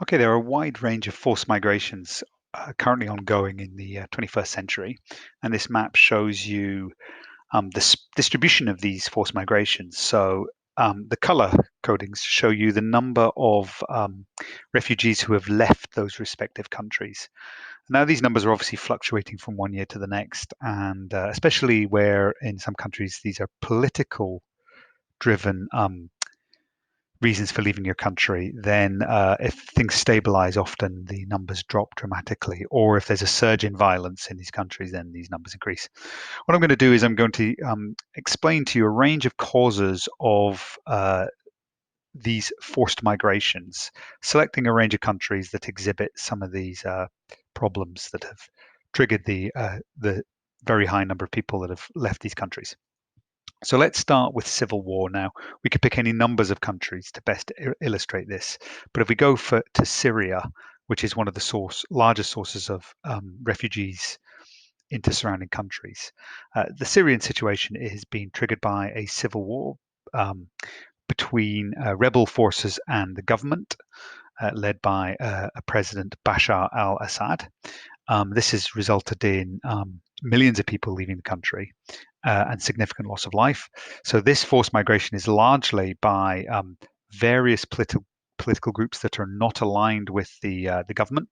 Okay, there are a wide range of forced migrations currently ongoing in the 21st century, and this map shows you the distribution of these forced migrations. So the color codings show you the number of refugees who have left those respective countries. Now, these numbers are obviously fluctuating from one year to the next, and especially where in some countries these are political driven reasons for leaving your country, then if things stabilize, often the numbers drop dramatically. Or if there's a surge in violence in these countries, then these numbers increase. What I'm going to do is I'm going to explain to you a range of causes of these forced migrations, selecting a range of countries that exhibit some of these problems that have triggered the very high number of people that have left these countries. So let's start with civil war now. We could pick any numbers of countries to best illustrate this. But if we go to Syria, which is one of the largest sources of refugees into surrounding countries, the Syrian situation is being triggered by a civil war between rebel forces and the government, led by a president, Bashar al-Assad. This has resulted in millions of people leaving the country and significant loss of life. So this forced migration is largely by various political groups that are not aligned with the government,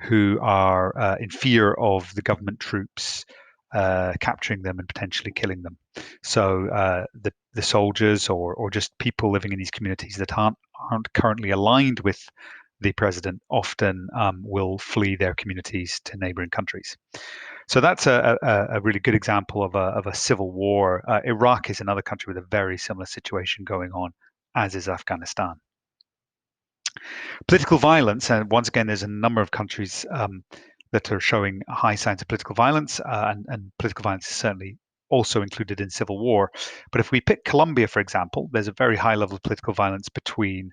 who are in fear of the government troops capturing them and potentially killing them. So the soldiers or just people living in these communities that aren't currently aligned with the president often will flee their communities to neighboring countries. So that's a really good example of a civil war. Iraq is another country with a very similar situation going on, as is Afghanistan. Political violence, and once again, there's a number of countries that are showing high signs of political violence, and political violence is certainly also included in civil war. But if we pick Colombia, for example, there's a very high level of political violence between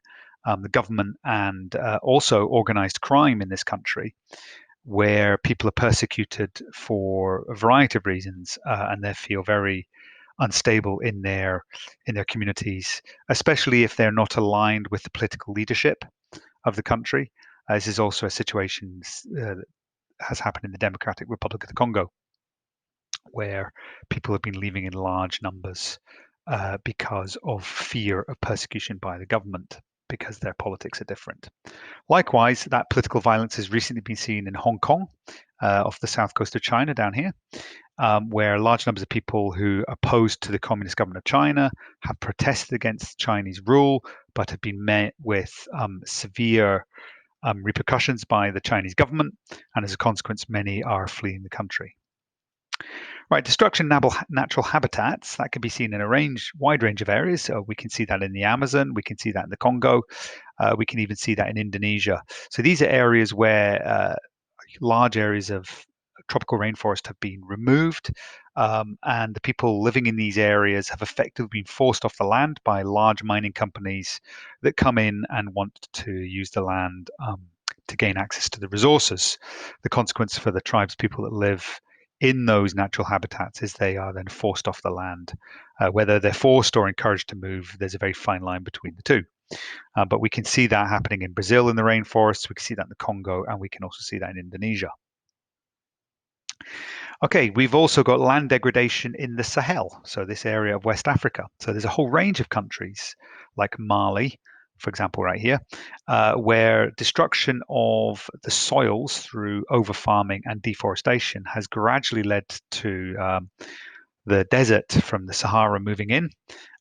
the government and also organized crime in this country, where people are persecuted for a variety of reasons, and they feel very unstable in their communities, especially if they're not aligned with the political leadership of the country. This is also a situation that has happened in the Democratic Republic of the Congo, where people have been leaving in large numbers because of fear of persecution by the government, because their politics are different. Likewise, that political violence has recently been seen in Hong Kong, off the south coast of China down here, where large numbers of people who are opposed to the Communist government of China have protested against Chinese rule, but have been met with severe repercussions by the Chinese government, and as a consequence, many are fleeing the country. Right, destruction of natural habitats, that can be seen in a wide range of areas. So we can see that in the Amazon, we can see that in the Congo, we can even see that in Indonesia. So these are areas where large areas of tropical rainforest have been removed, and the people living in these areas have effectively been forced off the land by large mining companies that come in and want to use the land to gain access to the resources. The consequence for the tribes people that live in those natural habitats is they are then forced off the land. Whether they're forced or encouraged to move, there's a very fine line between the two. But we can see that happening in Brazil in the rainforests, we can see that in the Congo, and we can also see that in Indonesia. Okay, we've also got land degradation in the Sahel, so this area of West Africa. So there's a whole range of countries like Mali, for example, right here, where destruction of the soils through over-farming and deforestation has gradually led to the desert from the Sahara moving in,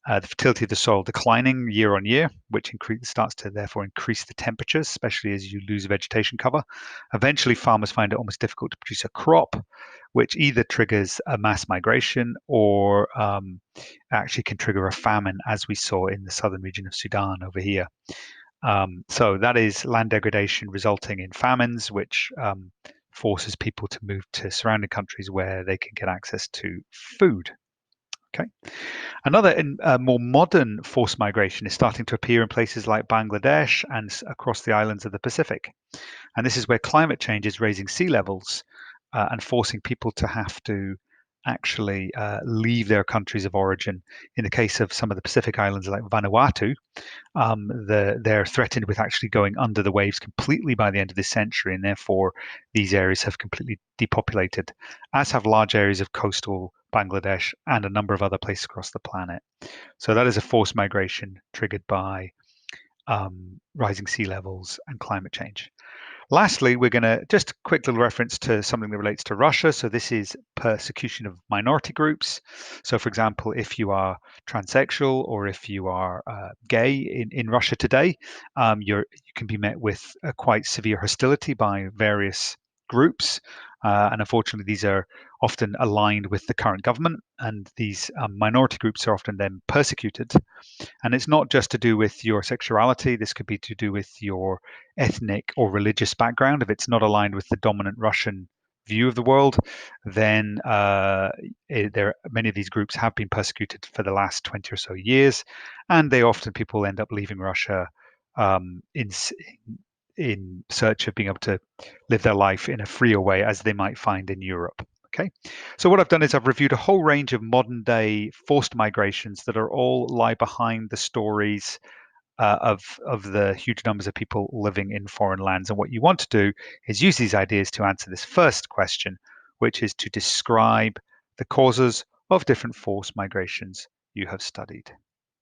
the fertility of the soil declining year on year, which starts to therefore increase the temperatures, especially as you lose vegetation cover. Eventually, farmers find it almost difficult to produce a crop, which either triggers a mass migration or actually can trigger a famine, as we saw in the southern region of Sudan over here. So that is land degradation resulting in famines, which forces people to move to surrounding countries where they can get access to food. Okay. Another more modern forced migration is starting to appear in places like Bangladesh and across the islands of the Pacific. And this is where climate change is raising sea levels and forcing people to have to actually leave their countries of origin. In the case of some of the Pacific islands like Vanuatu, they're threatened with actually going under the waves completely by the end of this century, and therefore these areas have completely depopulated, as have large areas of coastal Bangladesh and a number of other places across the planet. So that is a forced migration triggered by rising sea levels and climate change. Lastly, we're going to just a quick little reference to something that relates to Russia. So this is persecution of minority groups. So, for example, if you are transsexual or if you are gay in Russia today, you can be met with a quite severe hostility by various groups. And unfortunately, these are often aligned with the current government, and these minority groups are often then persecuted. And it's not just to do with your sexuality. This could be to do with your ethnic or religious background. If it's not aligned with the dominant Russian view of the world, then many of these groups have been persecuted for the last 20 or so years, and people end up leaving Russia in search of being able to live their life in a freer way as they might find in Europe. Okay, so what I've done is I've reviewed a whole range of modern day forced migrations that are all lie behind the stories of the huge numbers of people living in foreign lands. And what you want to do is use these ideas to answer this first question, which is to describe the causes of different forced migrations you have studied.